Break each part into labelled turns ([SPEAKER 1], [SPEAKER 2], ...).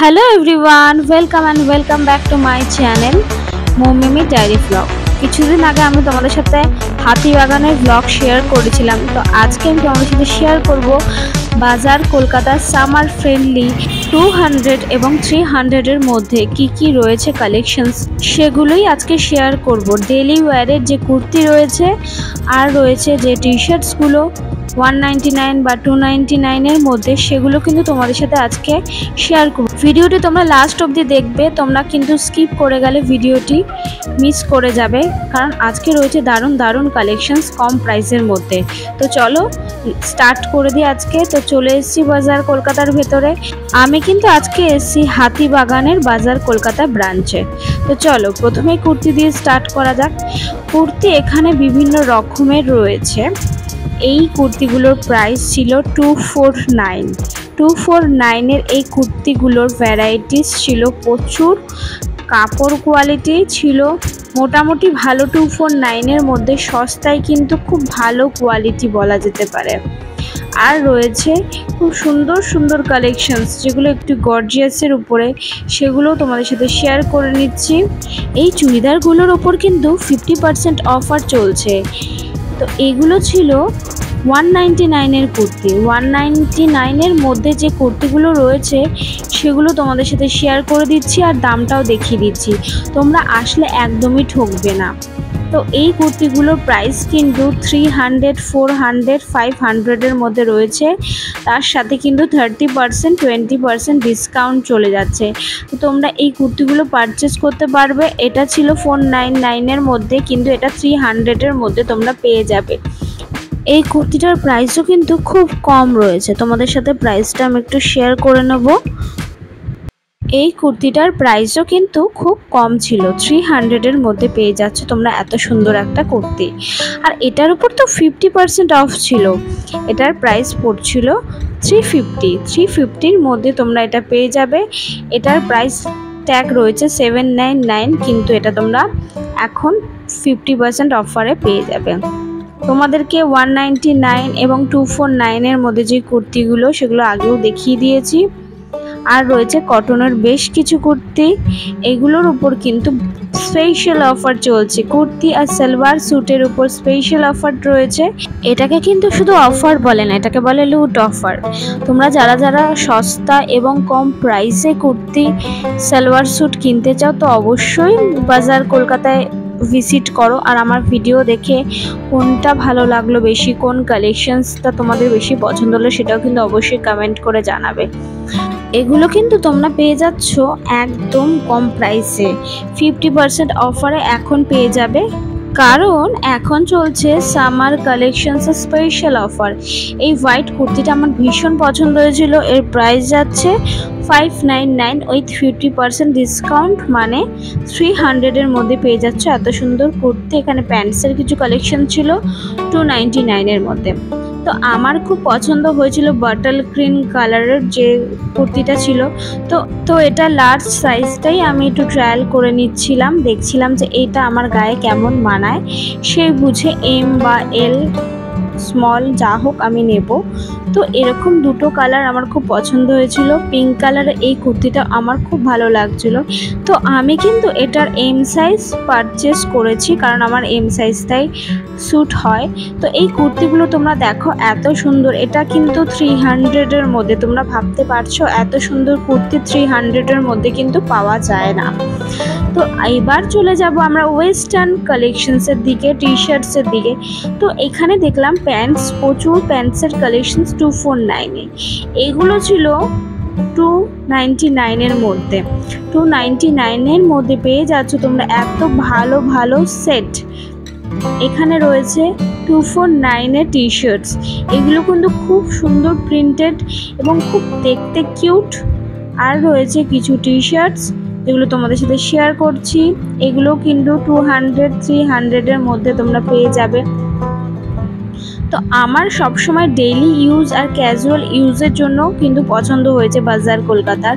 [SPEAKER 1] Hello everyone, welcome and welcome back to my channel Momimi Diary Vlog। কিছুদিন আগে আমি তোমাদের সাথে হাতিবাগানের ব্লগ শেয়ার করেছিলাম, তো আজকে আমি তোমাদের সাথে শেয়ার করব বাজার কলকাতার সামার ফ্রেন্ডলি 200 এবং 300 এর মধ্যে কি রয়েছে কালেকশনস, সেগুলোই আজকে শেয়ার করব। ডেইলি ওয়্যারের যে কুর্তি রয়েছে আর রয়েছে যে টি শার্টসগুলো 199 বা 299 এর মধ্যে, সেগুলো কিন্তু তোমাদের সাথে আজকে শেয়ার করব। ভিডিওটি তোমরা লাস্ট অবধি দেখবে, তোমরা কিন্তু স্কিপ করে গেলে ভিডিওটি মিস করে যাবে, কারণ আজকে রয়েছে দারুণ দারুণ কালেকশনস কম প্রাইসের মধ্যে। তো চলো স্টার্ট করে দিই আজকে। তো চলে এসেছি বাজার কলকাতার ভেতরে। আমি কিন্তু আজকে এসেছি হাতিবাগানের বাজার কলকাতা ব্রাঞ্চে। তো চলো প্রথমেই কুর্তি দিয়ে স্টার্ট করা যাক। কুর্তি এখানে বিভিন্ন রকমের রয়েছে। এই কুর্তিগুলোর প্রাইস ছিল 249 এর। এই কুর্তিগুলোর ভ্যারাইটিস ছিল প্রচুর, কাপড় কোয়ালিটি ছিল মোটামুটি ভালো। 249 এর মধ্যে সস্তায় কিন্তু খুব ভালো কোয়ালিটি বলা যেতে পারে। আর রয়েছে খুব সুন্দর সুন্দর কালেকশনস, যেগুলো একটু গর্জিয়াসের উপরে, সেগুলো তোমাদের সাথে শেয়ার করে নিচ্ছি। এই চুড়িদারগুলোর ওপর কিন্তু 50% অফার চলছে। তো এগুলো ছিল 199 এর কুর্তি। 199 এর মধ্যে যে কুর্তিগুলো রয়েছে সেগুলো তোমাদের সাথে শেয়ার করে দিচ্ছি, আর দামটাও দেখিয়ে দিচ্ছি, তোমরা আসলে একদমই ঠকবে না। তো এই কুর্তিগুলোর প্রাইস কিন্তু 300, 400, 500 এর মধ্যে রয়েছে। তার সাথে কিন্তু 30%, 20% ডিসকাউন্ট চলে যাচ্ছে। তো তোমরা এই কুর্তিগুলো পারচেস করতে পারবে। এটা ছিল 499 এর মধ্যে, কিন্তু এটা 300 এর মধ্যে তোমরা পেয়ে যাবে। এই কুর্তিটার প্রাইসও কিন্তু খুব কম রয়েছে, তোমাদের সাথে প্রাইসটা আমি একটু শেয়ার করে নেব। এই কুর্তিটার প্রাইসও কিন্তু খুব কম ছিল, 300 এর মধ্যে পেয়ে যাচ্ছ তোমরা এত সুন্দর একটা কুর্তি। আর এটার উপর তো 50% অফ ছিল। এটার প্রাইস পড়ছিল 350 মধ্যে তোমরা এটা পেয়ে যাবে। এটার প্রাইস ট্যাগ রয়েছে 799, কিন্তু এটা তোমরা এখন 50% অফারে পেয়ে যাবে। তোমাদেরকে 199 এবং 249 এর মধ্যে যে কুর্তিগুলো, সেগুলো আগেও দেখিয়ে দিয়েছি। আর রয়েছে কটনের বেশ কিছু কুর্তি, এগুলোর উপর কিন্তু স্পেশাল অফার চলছে। কুর্তি আর সালোয়ার স্যুটের উপর স্পেশাল অফার রয়েছে। এটাকে কিন্তু শুধু অফার বলে না, এটাকে বলে লুট অফার। তোমরা যারা যারা সস্তা এবং কম প্রাইসে কুর্তি সালোয়ার স্যুট কিনতে চাও, তো অবশ্যই বাজার কলকাতায় ভিজিট করো। আর আমার ভিডিও দেখে কোনটা ভালো লাগলো বেশি, কোন কালেকশনসটা তোমাদের বেশি পছন্দ হলো, সেটাও কিন্তু অবশ্যই কমেন্ট করে জানাবে। এগুলো কিন্তু তোমরা পেয়ে যাচ্ছ একদম কম প্রাইসে, 50% অফারে এখন পেয়ে যাবে, কারণ এখন চলছে সামার কালেকশনসের স্পেশাল অফার। এই হোয়াইট কুর্তিটা আমার ভীষণ পছন্দ হয়েছিল। এর প্রাইস যাচ্ছে 599 উইথ 50% ডিসকাউন্ট, মানে 300 এর মধ্যে পেয়ে যাচ্ছ এত সুন্দর কুর্তি। এখানে প্যান্টসের কিছু কালেকশন ছিল 299 এর মধ্যে। তো আমার খুব পছন্দ হয়েছিল বাটল গ্রিন কালারের যে কুর্তিটা ছিল। তো এটা লার্জ সাইজটাই আমি একটু ট্রায়াল করে নিচ্ছিলাম, দেখছিলাম যে এইটা আমার গায়ে কেমন মানায়, সেই বুঝে এম বা এল স্মল যা হোক আমি নেব। তো এরকম দুটো কালার আমার খুব পছন্দ হয়েছিল। পিঙ্ক কালারের এই কুর্তিটা আমার খুব ভালো লাগছিল। তো আমি কিন্তু এটার এম সাইজ পারচেস করেছি, কারণ আমার এম সাইজটাই স্যুট হয়। তো এই কুর্তিগুলো তোমরা দেখো এত সুন্দর। এটা কিন্তু 300 এর মধ্যে, তোমরা ভাবতে পারছো এত সুন্দর কুর্তি 300 এর মধ্যে কিন্তু পাওয়া যায় না। তো এবার চলে যাব আমরা ওয়েস্টার্ন কালেকশনসের দিকে, টি শার্টসের দিকে। তো এখানে দেখলাম প্যান্টস, প্রচুর প্যান্টসের কালেকশনস 249 এ। এগুলো ছিল 299 এর মধ্যে। 299 এর মধ্যে পেয়ে যাচ্ছ তোমরা এত ভালো ভালো সেট। এখানে রয়েছে 249 এর টি শার্টস। এগুলো কিন্তু খুব সুন্দর প্রিন্টেড এবং খুব দেখতে কিউট। আর রয়েছে কিছু টি শার্টস যেগুলো তোমাদের সাথে শেয়ার করছি। এগুলো কিন্তু 200, 300 এর মধ্যে তোমরা পেয়ে যাবে। তো আমার সবসময় ডেইলি ইউজ আর ক্যাজুয়াল ইউজের জন্য কিন্তু পছন্দ হয়েছে বাজার কলকাতার।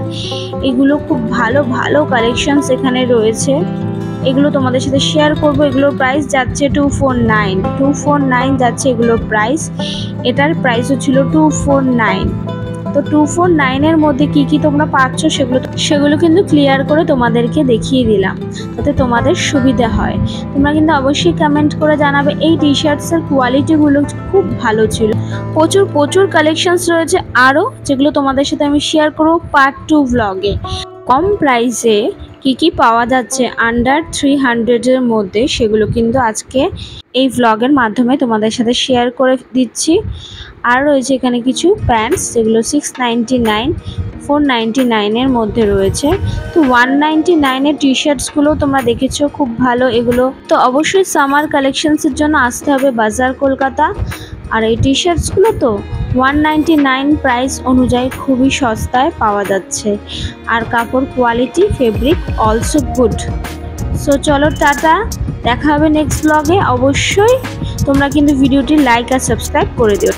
[SPEAKER 1] এগুলো খুব ভালো ভালো কালেকশনস এখানে রয়েছে, এগুলো তোমাদের সাথে শেয়ার করব। এগুলোর প্রাইস যাচ্ছে 249 যাচ্ছে এগুলোর প্রাইস। এটার প্রাইসও ছিল 249। তো 249 এর মধ্যে কি কি তোমরা পাচ্ছ সেগুলো কিন্তু ক্লিয়ার করে তোমাদেরকে দেখিয়ে দিলাম, যাতে তোমাদের সুবিধা হয়। তোমরা কিন্তু অবশ্যই কমেন্ট করে জানাবে। এই টি শার্টসের কোয়ালিটিগুলো খুব ভালো ছিল। প্রচুর কালেকশনস রয়েছে আরও, যেগুলো তোমাদের সাথে আমি শেয়ার করবো পার্ট 2 ব্লগে। কম প্রাইসে কি পাওয়া যাচ্ছে আন্ডার 300 এর মধ্যে, সেগুলো কিন্তু আজকে এই ব্লগের মাধ্যমে তোমাদের সাথে শেয়ার করে দিচ্ছি। আর রয়েছে এখানে কিছু প্যান্টস, যেগুলো 699, 499 এর মধ্যে রয়েছে। তো 199 এর টি শার্টসগুলো তোমরা দেখেছো, খুব ভালো এগুলো। তো অবশ্যই সামার কালেকশনসের জন্য আসতে হবে বাজার কলকাতা। আর এই টি শার্টসগুলো তো 199 প্রাইস অনুযায়ী খুবই সস্তায় পাওয়া যাচ্ছে। আর কাপড় quality, fabric also good. So চলো টাটা, দেখা হবে নেক্সট ব্লগে। অবশ্যই তোমরা কিন্তু ভিডিওটি লাইক আর সাবস্ক্রাইব করে দিও।